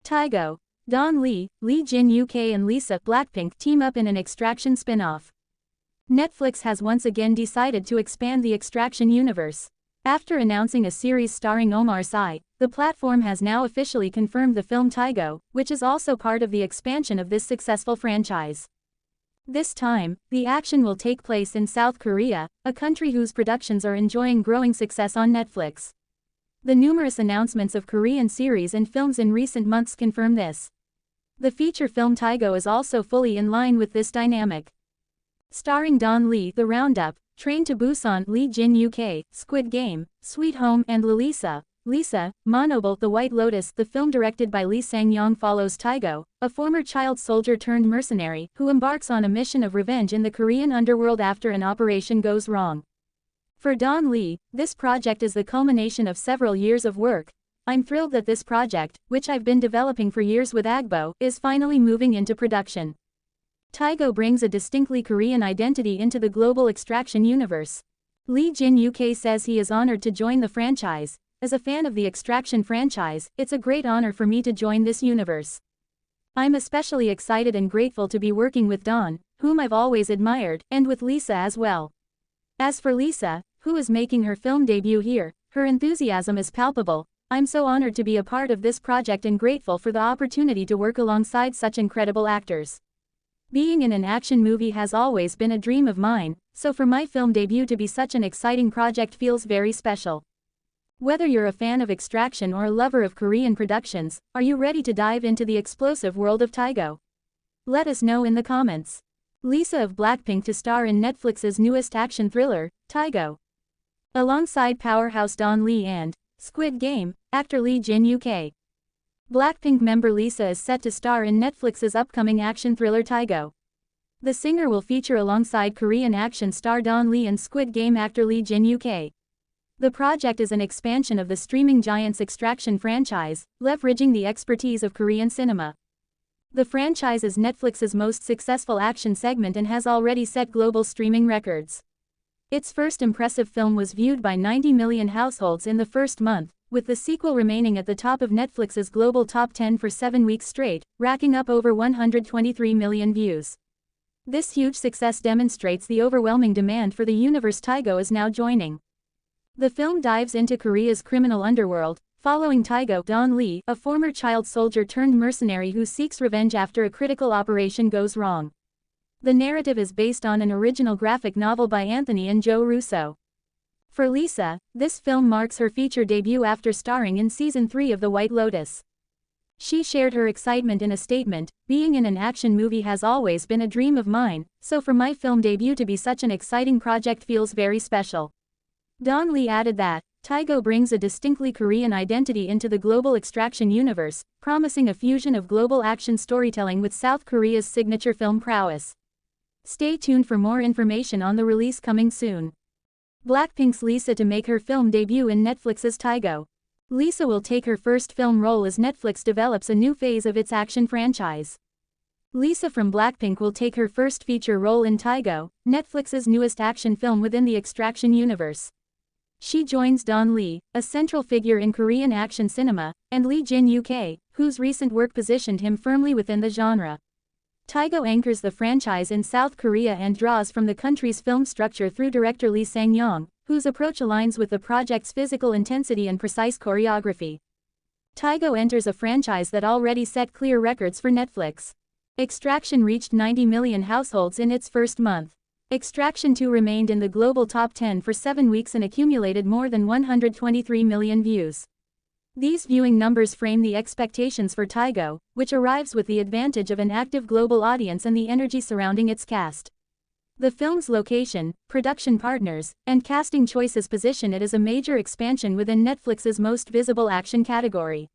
Tygo, Don Lee, Jin-uk and Lalisa BLACKPINK team up in an Extraction spin-off. Netflix has once again decided to expand the Extraction universe. After announcing a series starring Omar Sy, the platform has now officially confirmed the film Tygo, which is also part of the expansion of this successful franchise. This time, the action will take place in South Korea, a country whose productions are enjoying growing success on Netflix. The numerous announcements of Korean series and films in recent months confirm this. The feature film Tygo is also fully in line with this dynamic. Starring Don Lee, The Roundup, Train to Busan, Lee Jin-uk, Squid Game, Sweet Home and Lalisa, Manobal, The White Lotus. The film, directed by Lee Sang-yong, follows Tygo, a former child soldier turned mercenary, who embarks on a mission of revenge in the Korean underworld after an operation goes wrong. For Don Lee, this project is the culmination of several years of work. I'm thrilled that this project, which I've been developing for years with Agbo, is finally moving into production. Tygo brings a distinctly Korean identity into the global Extraction universe. Lee Jin-uk says he is honored to join the franchise. As a fan of the Extraction franchise, it's a great honor for me to join this universe. I'm especially excited and grateful to be working with Don, whom I've always admired, and with Lalisa as well. As for Lalisa, who is making her film debut here, her enthusiasm is palpable. I'm so honored to be a part of this project and grateful for the opportunity to work alongside such incredible actors. Being in an action movie has always been a dream of mine, so for my film debut to be such an exciting project feels very special. Whether you're a fan of Extraction or a lover of Korean productions, are you ready to dive into the explosive world of Tygo? Let us know in the comments. Lalisa of BLACKPINK to star in Netflix's newest action thriller, Tygo. Alongside powerhouse Don Lee and Squid Game actor Lee Jin-uk. BLACKPINK member Lalisa is set to star in Netflix's upcoming action thriller Tygo. The singer will feature alongside Korean action star Don Lee and Squid Game actor Lee Jin-uk. The project is an expansion of the streaming giant's Extraction franchise, leveraging the expertise of Korean cinema. The franchise is Netflix's most successful action segment and has already set global streaming records. Its first impressive film was viewed by 90 million households in the first month, with the sequel remaining at the top of Netflix's global top 10 for 7 weeks straight, racking up over 123 million views. This huge success demonstrates the overwhelming demand for the universe Tygo is now joining. The film dives into Korea's criminal underworld, following Tygo, Don Lee, a former child soldier turned mercenary who seeks revenge after a critical operation goes wrong. The narrative is based on an original graphic novel by Anthony and Joe Russo. For Lalisa, this film marks her feature debut after starring in Season 3 of The White Lotus. She shared her excitement in a statement, "Being in an action movie has always been a dream of mine, so for my film debut to be such an exciting project feels very special." Don Lee added that, Tygo brings a distinctly Korean identity into the global Extraction universe, promising a fusion of global action storytelling with South Korea's signature film prowess. Stay tuned for more information on the release coming soon. BLACKPINK's Lalisa to make her film debut in Netflix's Tygo. Lalisa will take her first film role as Netflix develops a new phase of its action franchise. Lalisa from BLACKPINK will take her first feature role in Tygo, Netflix's newest action film within the Extraction universe. She joins Don Lee, a central figure in Korean action cinema, and Lee Jin-uk, whose recent work positioned him firmly within the genre. Tygo anchors the franchise in South Korea and draws from the country's film structure through director Lee Sang-yong, whose approach aligns with the project's physical intensity and precise choreography. Tygo enters a franchise that already set clear records for Netflix. Extraction reached 90 million households in its first month. Extraction 2 remained in the global top 10 for 7 weeks and accumulated more than 123 million views. These viewing numbers frame the expectations for Tygo, which arrives with the advantage of an active global audience and the energy surrounding its cast. The film's location, production partners, and casting choices position it as a major expansion within Netflix's most visible action category.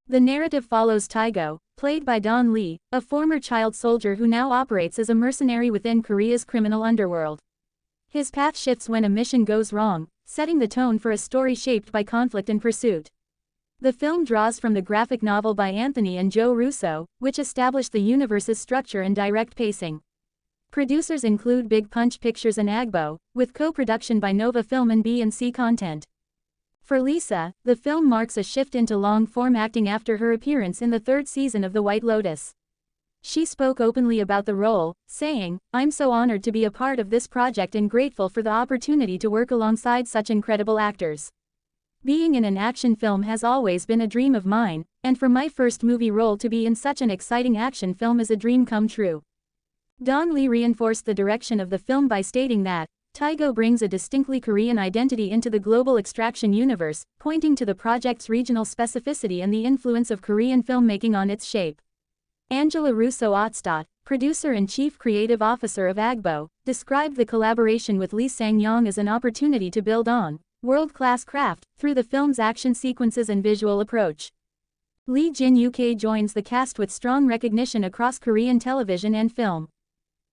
The narrative follows Tygo, played by Don Lee, a former child soldier who now operates as a mercenary within Korea's criminal underworld. His path shifts when a mission goes wrong, setting the tone for a story shaped by conflict and pursuit. The film draws from the graphic novel by Anthony and Joe Russo, which established the universe's structure and direct pacing. Producers include Big Punch Pictures and Agbo, with co-production by Nova Film and B&C Content. For Lisa, the film marks a shift into long-form acting after her appearance in the third season of The White Lotus. She spoke openly about the role, saying, "I'm so honored to be a part of this project and grateful for the opportunity to work alongside such incredible actors. Being in an action film has always been a dream of mine, and for my first movie role to be in such an exciting action film is a dream come true." Don Lee reinforced the direction of the film by stating that, Tygo brings a distinctly Korean identity into the global extraction universe, pointing to the project's regional specificity and the influence of Korean filmmaking on its shape. Angela Russo-Otstadt, producer and chief creative officer of AGBO, described the collaboration with Lee Sang-yong as an opportunity to build on world-class craft through the film's action sequences and visual approach. Lee Jin-uk joins the cast with strong recognition across Korean television and film.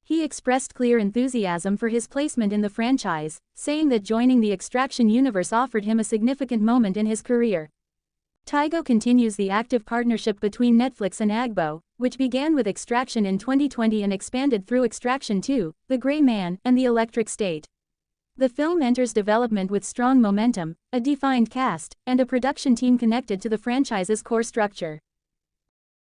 He expressed clear enthusiasm for his placement in the franchise, saying that joining the extraction universe offered him a significant moment in his career. Tygo continues the active partnership between Netflix and AGBO, which began with Extraction in 2020 and expanded through Extraction 2, The Gray Man, and The Electric State. The film enters development with strong momentum, a defined cast, and a production team connected to the franchise's core structure.